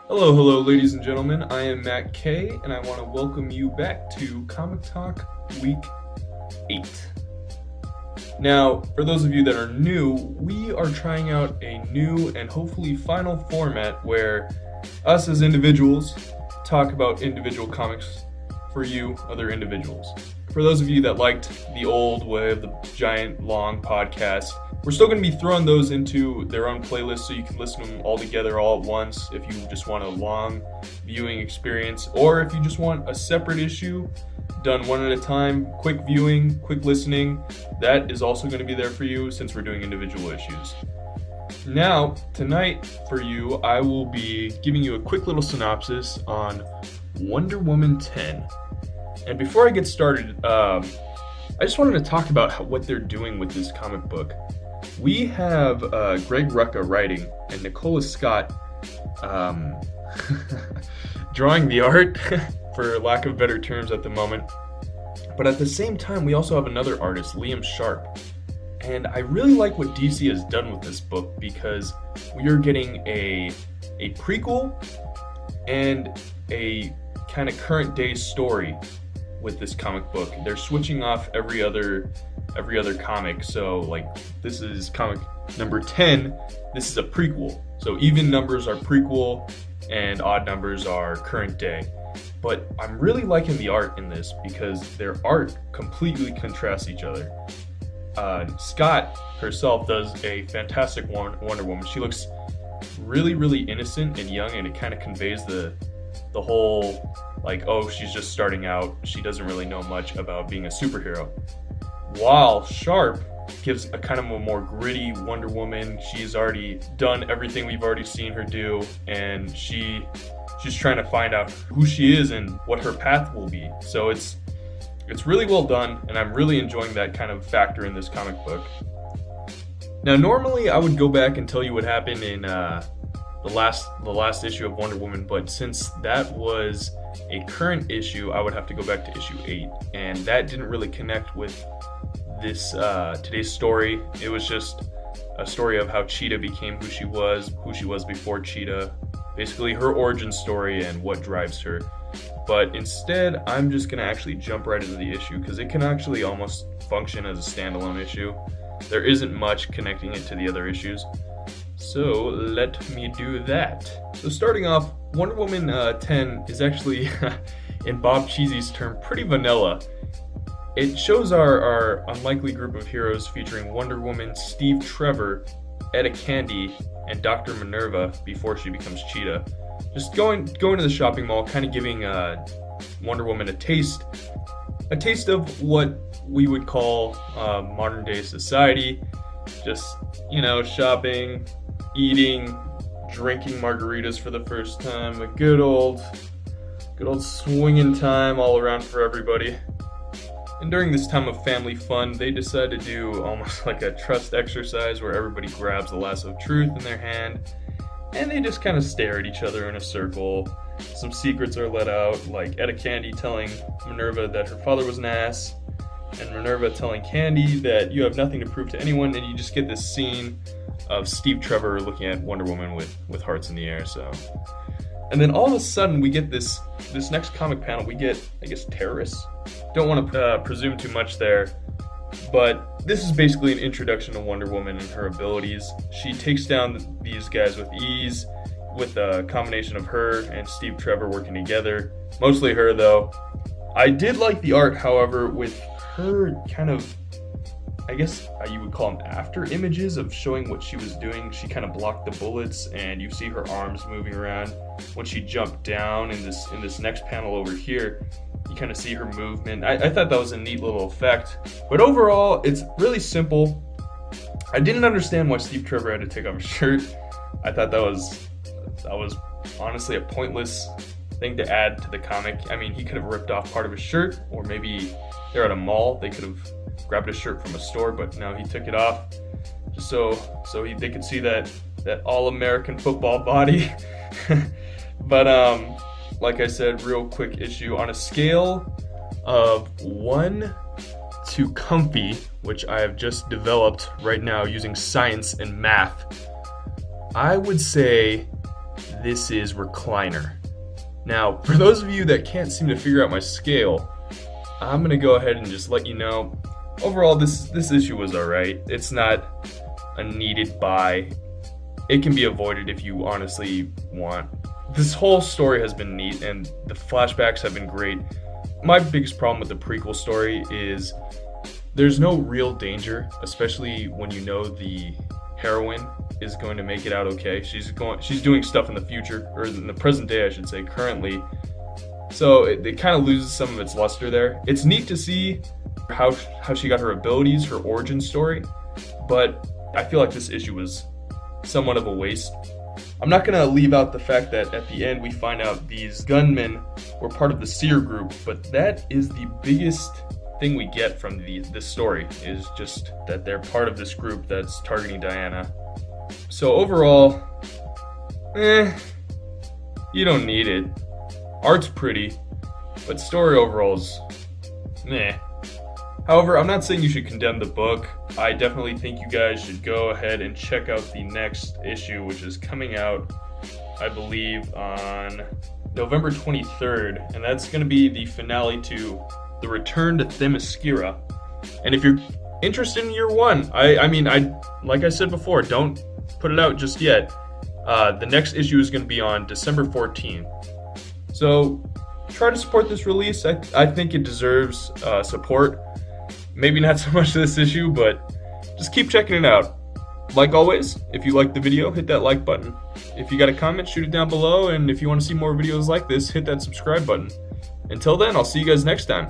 Hello, ladies and gentlemen. I am Matt K, and I want to welcome you back to Comic Talk Week 8. Now, for those of you that are new, we are trying out a new and hopefully final format where us as individuals talk about individual comics for you, other individuals. For those of you that liked the old way of the giant, long podcast, we're still going to be throwing those into their own playlist so you can listen to them all together all at once if you just want a long viewing experience, or if you just want a separate issue done one at a time, quick viewing, quick listening. That is also going to be there for you since we're doing individual issues. Now, tonight for you, I will be giving you a quick little synopsis on Wonder Woman 10. And before I get started, I just wanted to talk about what they're doing with this comic book. We have Greg Rucka writing and Nicola Scott drawing the art, for lack of better terms at the moment. But at the same time, we also have another artist, Liam Sharp. And I really like what DC has done with this book because we are getting a prequel and a kind of current day story with this comic book. They're switching off every other comic. So like this is comic number 10, this is a prequel. So even numbers are prequel and odd numbers are current day. But I'm really liking the art in this because their art completely contrasts each other. Scott herself does a fantastic Wonder Woman. She looks really, really innocent and young, and it kind of conveys the whole, like, oh, she's just starting out. She doesn't really know much about being a superhero. While Sharp gives a kind of a more gritty Wonder Woman. She's already done everything we've already seen her do, and she's trying to find out who she is and what her path will be. So it's really well done, and I'm really enjoying that kind of factor in this comic book. Now, normally I would go back and tell you what happened in the last issue of Wonder Woman, but since that was a current issue, I would have to go back to issue 8, and that didn't really connect with this today's story. It was just a story of how Cheetah became who she was before Cheetah, basically her origin story and what drives her. But instead, I'm just going to actually jump right into the issue because it can actually almost function as a standalone issue. There isn't much connecting it to the other issues. So let me do that. So starting off, Wonder Woman 10 is actually, in Bob Cheesy's term, pretty vanilla. It shows our unlikely group of heroes featuring Wonder Woman, Steve Trevor, Etta Candy, and Dr. Minerva before she becomes Cheetah. Just going to the shopping mall, kind of giving Wonder Woman a taste of what we would call modern day society. Just, shopping, eating, drinking margaritas for the first time, a good old swinging time all around for everybody. And during this time of family fun, they decide to do almost like a trust exercise where everybody grabs a lasso of truth in their hand and they just kind of stare at each other in a circle. Some secrets are let out, like Etta Candy telling Minerva that her father was an ass, and Minerva telling Candy that you have nothing to prove to anyone, and you just get this scene of Steve Trevor looking at Wonder Woman with hearts in the air. So, and then all of a sudden we get this next comic panel. We get, I guess, terrorists. Don't want to presume too much there, but this is basically an introduction to Wonder Woman and her abilities. She takes down these guys with ease, with a combination of her and Steve Trevor working together. Mostly her, though. I did like the art, however, with her kind of, I guess you would call them after images of showing what she was doing. She kind of blocked the bullets, and you see her arms moving around. When she jumped down in this next panel over here, you kind of see her movement. I thought that was a neat little effect. But overall, it's really simple. I didn't understand why Steve Trevor had to take off his shirt. I thought that was honestly a pointless thing to add to the comic. I mean, he could have ripped off part of his shirt, or maybe they're at a mall. They could have grabbed a shirt from a store, but no, he took it off just so they could see that all-American football body. But like I said, real quick issue. On a scale of 1 to comfy, which I have just developed right now using science and math, I would say this is recliner. Now, for those of you that can't seem to figure out my scale, I'm gonna go ahead and just let you know, overall this issue was alright. It's not a needed buy. It can be avoided if you honestly want. This whole story has been neat and the flashbacks have been great. My biggest problem with the prequel story is there's no real danger, especially when you know the heroine is going to make it out okay. She's doing stuff in the future, or in the present day I should say, currently. So it kind of loses some of its luster there. It's neat to see how she got her abilities, her origin story, but I feel like this issue was somewhat of a waste. I'm not going to leave out the fact that at the end we find out these gunmen were part of the Seer group, but that is the biggest thing we get from this story, is just that they're part of this group that's targeting Diana. So overall, you don't need it. Art's pretty, but story overall is meh. However, I'm not saying you should condemn the book. I definitely think you guys should go ahead and check out the next issue, which is coming out, I believe, on November 23rd, and that's going to be the finale to The Return to Themyscira. And if you're interested in year one, I mean, like I said before, don't put it out just yet. The next issue is going to be on December 14th. So try to support this release. I think it deserves support. Maybe not so much this issue, but just keep checking it out. Like always, if you liked the video, hit that like button. If you got a comment, shoot it down below, and if you want to see more videos like this, hit that subscribe button. Until then, I'll see you guys next time.